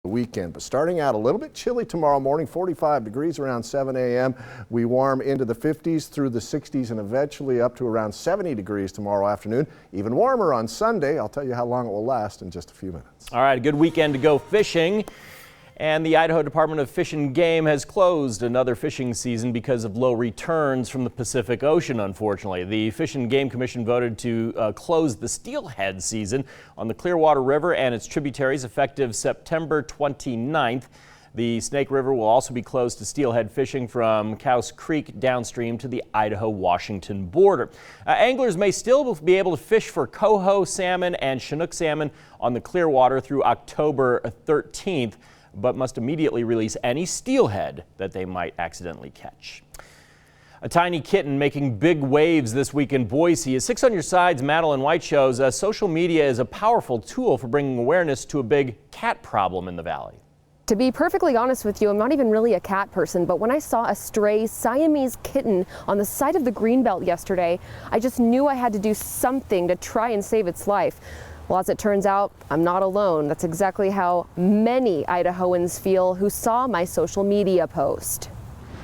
weekend, but starting out a little bit chilly tomorrow morning, 45 degrees around 7 a.m. We warm into the 50s through the 60s and eventually up to around 70 degrees tomorrow afternoon. Even warmer on Sunday. I'll tell you how long it will last in just a few minutes. All right, a good weekend to go fishing. And the Idaho Department of Fish and Game has closed another fishing season because of low returns from the Pacific Ocean, unfortunately. The Fish and Game Commission voted to close the steelhead season on the Clearwater River and its tributaries effective September 29th. The Snake River will also be closed to steelhead fishing from Couse Creek downstream to the Idaho-Washington border. Anglers may still be able to fish for coho salmon and Chinook salmon on the Clearwater through October 13th. But must immediately release any steelhead that they might accidentally catch. A tiny kitten making big waves this week in Boise. As 6 on Your Side's Madeline White shows, social media is a powerful tool for bringing awareness to a big cat problem in the valley. To be perfectly honest with you, I'm not even really a cat person, but when I saw a stray Siamese kitten on the side of the Greenbelt yesterday, I just knew I had to do something to try and save its life. Well, as it turns out, I'm not alone. That's exactly how many Idahoans feel who saw my social media post.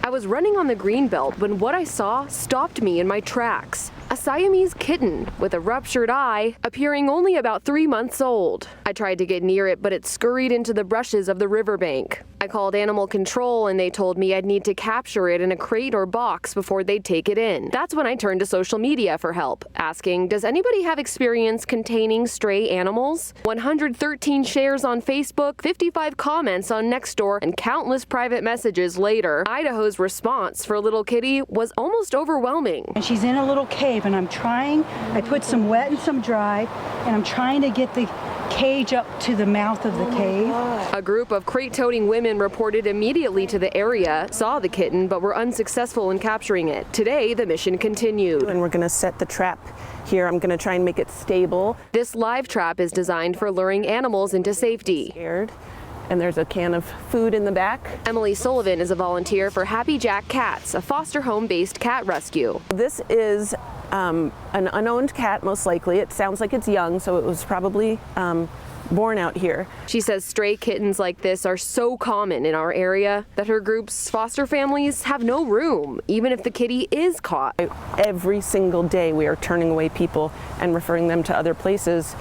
I was running on the Greenbelt when what I saw stopped me in my tracks. A Siamese kitten with a ruptured eye, appearing only about 3 months old. I tried to get near it, but it scurried into the brushes of the riverbank. I called animal control and they told me I'd need to capture it in a crate or box before they'd take it in. That's when I turned to social media for help, asking, does anybody have experience containing stray animals? 113 shares on Facebook, 55 comments on Nextdoor, and countless private messages later. Idaho's response for little kitty was almost overwhelming. And she's in a little cave and I put some wet and some dry, and I'm trying to get the cage up to the mouth of the cave. A group of crate-toting women reported immediately to the area, saw the kitten, but were unsuccessful in capturing it. Today, the mission continued. And we're going to set the trap here. I'm going to try and make it stable. This live trap is designed for luring animals into safety. And there's a can of food in the back. Emily Sullivan is a volunteer for Happy Jack Cats, a foster home-based cat rescue. This is an unowned cat, most likely. It sounds like it's young, so it was probably born out here. She says stray kittens like this are so common in our area that her group's foster families have no room, even if the kitty is caught. Every single day we are turning away people and referring them to other places,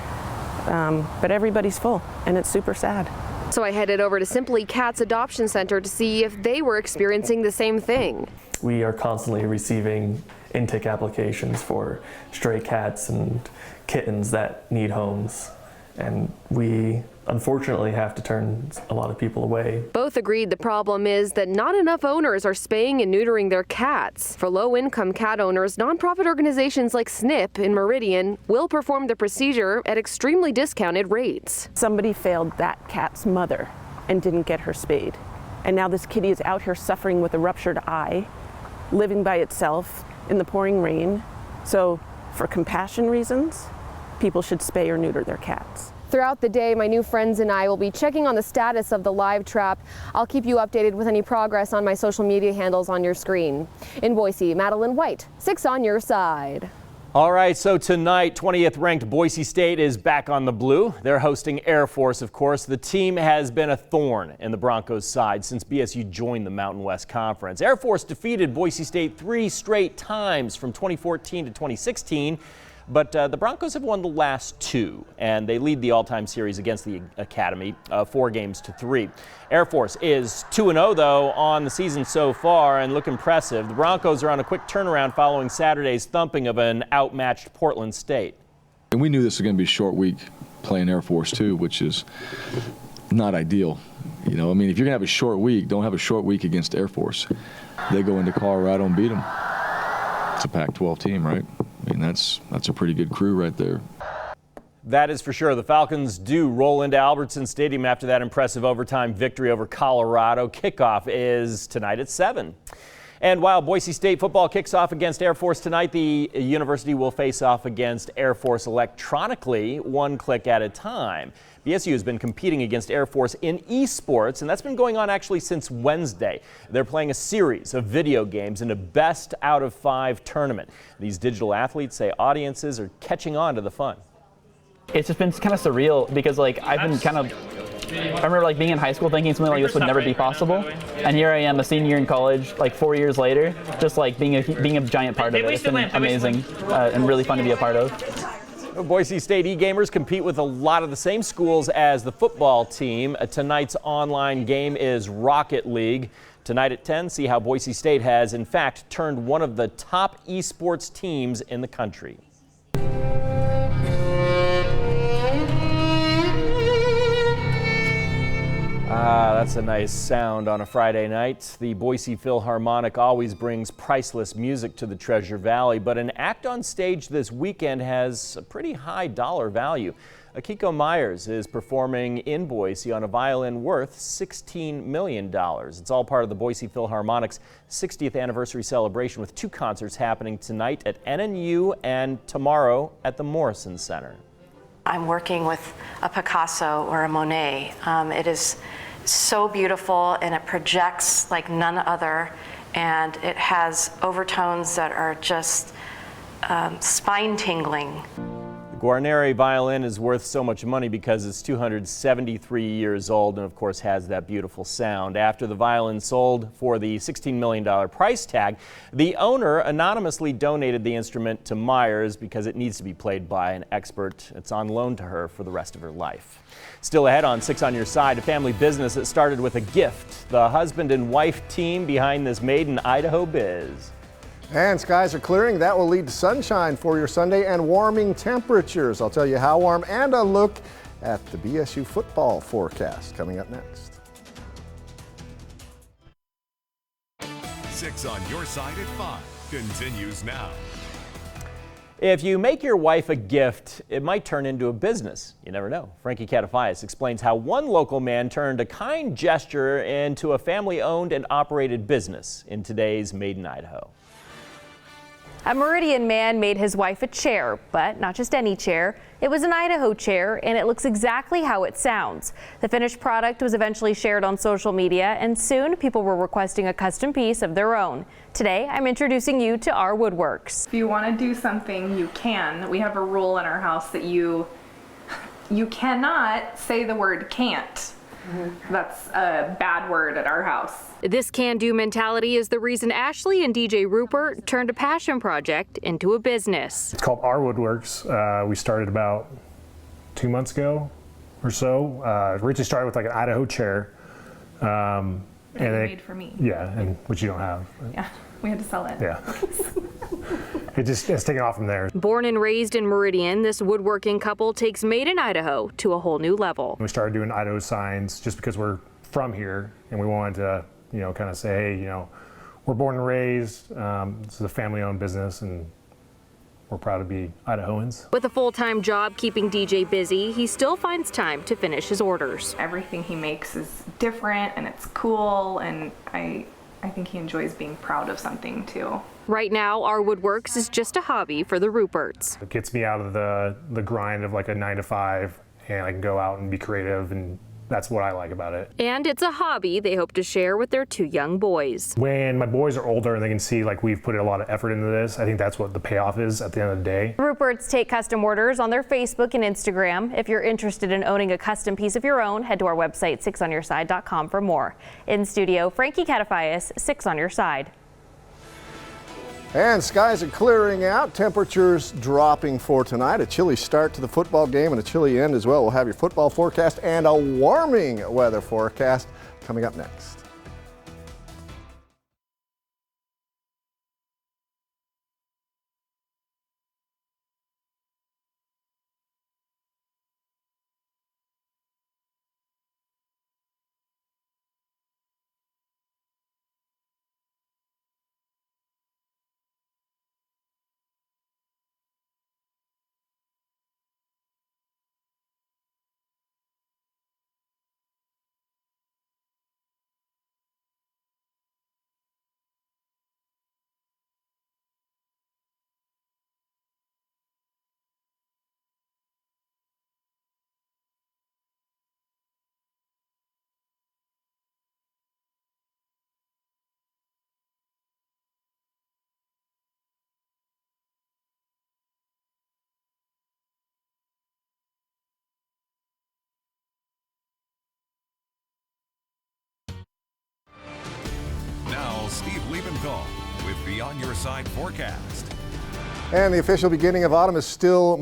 but everybody's full, and it's super sad. So I headed over to Simply Cats Adoption Center to see if they were experiencing the same thing. We are constantly receiving intake applications for stray cats and kittens that need homes, and we unfortunately have to turn a lot of people away. Both agreed the problem is that not enough owners are spaying and neutering their cats. For low-income cat owners, nonprofit organizations like SNP in Meridian will perform the procedure at extremely discounted rates. Somebody failed that cat's mother and didn't get her spayed. And now this kitty is out here suffering with a ruptured eye, living by itself in the pouring rain. So for compassion reasons, people should spay or neuter their cats. Throughout the day, my new friends and I will be checking on the status of the live trap. I'll keep you updated with any progress on my social media handles on your screen. In Boise, Madeline White, 6 on Your Side. All right, so tonight, 20th ranked Boise State is back on the blue. They're hosting Air Force, of course. The team has been a thorn in the Broncos' side since BSU joined the Mountain West Conference. Air Force defeated Boise State 3 straight times from 2014 to 2016. But the Broncos have won the last 2, and they lead the all-time series against the Academy 4-3. Air Force is 2-0, though, on the season so far, and look impressive. The Broncos are on a quick turnaround following Saturday's thumping of an outmatched Portland State. And we knew this was going to be a short week playing Air Force, too, which is not ideal. You know, I mean, if you're going to have a short week, don't have a short week against Air Force. They go into Colorado and beat them. It's a Pac-12 team, right? I mean, that's a pretty good crew right there. That is for sure. The Falcons do roll into Albertson Stadium after that impressive overtime victory over Colorado. Kickoff is tonight at 7. And while Boise State football kicks off against Air Force tonight, the university will face off against Air Force electronically, 1 click at a time. BSU has been competing against Air Force in esports, and that's been going on actually since Wednesday. They're playing a series of video games in a best out of 5 tournament. These digital athletes say audiences are catching on to the fun. It's just been kind of surreal because, like, I've been kind of I remember like being in high school thinking something like this would never be possible, and here I am, a senior in college, like 4 years later, just like being a giant part of it. It's been amazing and really fun to be a part of. Boise State E-Gamers compete with a lot of the same schools as the football team. Tonight's online game is Rocket League. Tonight at 10, see how Boise State has, in fact, turned one of the top esports teams in the country. That's a nice sound on a Friday night. The Boise Philharmonic always brings priceless music to the Treasure Valley, but an act on stage this weekend has a pretty high dollar value. Akiko Myers is performing in Boise on a violin worth $16 million. It's all part of the Boise Philharmonic's 60th anniversary celebration, with 2 concerts happening tonight at NNU and tomorrow at the Morrison Center. I'm working with a Picasso or a Monet. It is so beautiful, and it projects like none other, and it has overtones that are just spine-tingling. The Guarneri violin is worth so much money because it's 273 years old and of course has that beautiful sound. After the violin sold for the $16 million price tag, the owner anonymously donated the instrument to Myers because it needs to be played by an expert. It's on loan to her for the rest of her life. Still ahead on 6 on Your Side, a family business that started with a gift. The husband and wife team behind this made in Idaho biz. And skies are clearing. That will lead to sunshine for your Sunday and warming temperatures. I'll tell you how warm and a look at the BSU football forecast coming up next. 6 on Your Side at 5 continues now. If you make your wife a gift, it might turn into a business. You never know. Frankie Katafias explains how one local man turned a kind gesture into a family-owned and operated business in today's Made in Idaho. A Meridian man made his wife a chair, but not just any chair. It was an Idaho chair, and it looks exactly how it sounds. The finished product was eventually shared on social media, and soon people were requesting a custom piece of their own. Today, I'm introducing you to our Woodworks. If you want to do something, you can. We have a rule in our house that you cannot say the word can't. That's a bad word at our house. This can-do mentality is the reason Ashley and DJ Rupert turned a passion project into a business. It's called Our Woodworks. We started about 2 months ago or so. Originally started with like an Idaho chair. And made for me. Yeah, and which you don't have. Right? Yeah, we had to sell it. Yeah. It's taken off from there. Born and raised in Meridian, this woodworking couple takes Made in Idaho to a whole new level. We started doing Idaho signs just because we're from here, and we wanted to, kind of say, hey, we're born and raised. This is a family-owned business, and we're proud to be Idahoans. With a full-time job keeping DJ busy, he still finds time to finish his orders. Everything he makes is different, and it's cool, and I think he enjoys being proud of something too. Right now, Our Woodworks is just a hobby for the Ruperts. It gets me out of the grind of like a 9 to 5, and I can go out and be creative, and that's what I like about it. And it's a hobby they hope to share with their 2 young boys. When my boys are older and they can see like we've put a lot of effort into this, I think that's what the payoff is at the end of the day. Ruperts take custom orders on their Facebook and Instagram. If you're interested in owning a custom piece of your own, head to our website, 6onyourside.com for more. In studio, Frankie Katafias, 6 on Your Side. And skies are clearing out, temperatures dropping for tonight. A chilly start to the football game and a chilly end as well. We'll have your football forecast and a warming weather forecast coming up next. Steve Liebenthal with the On Your Side forecast. And the official beginning of autumn is still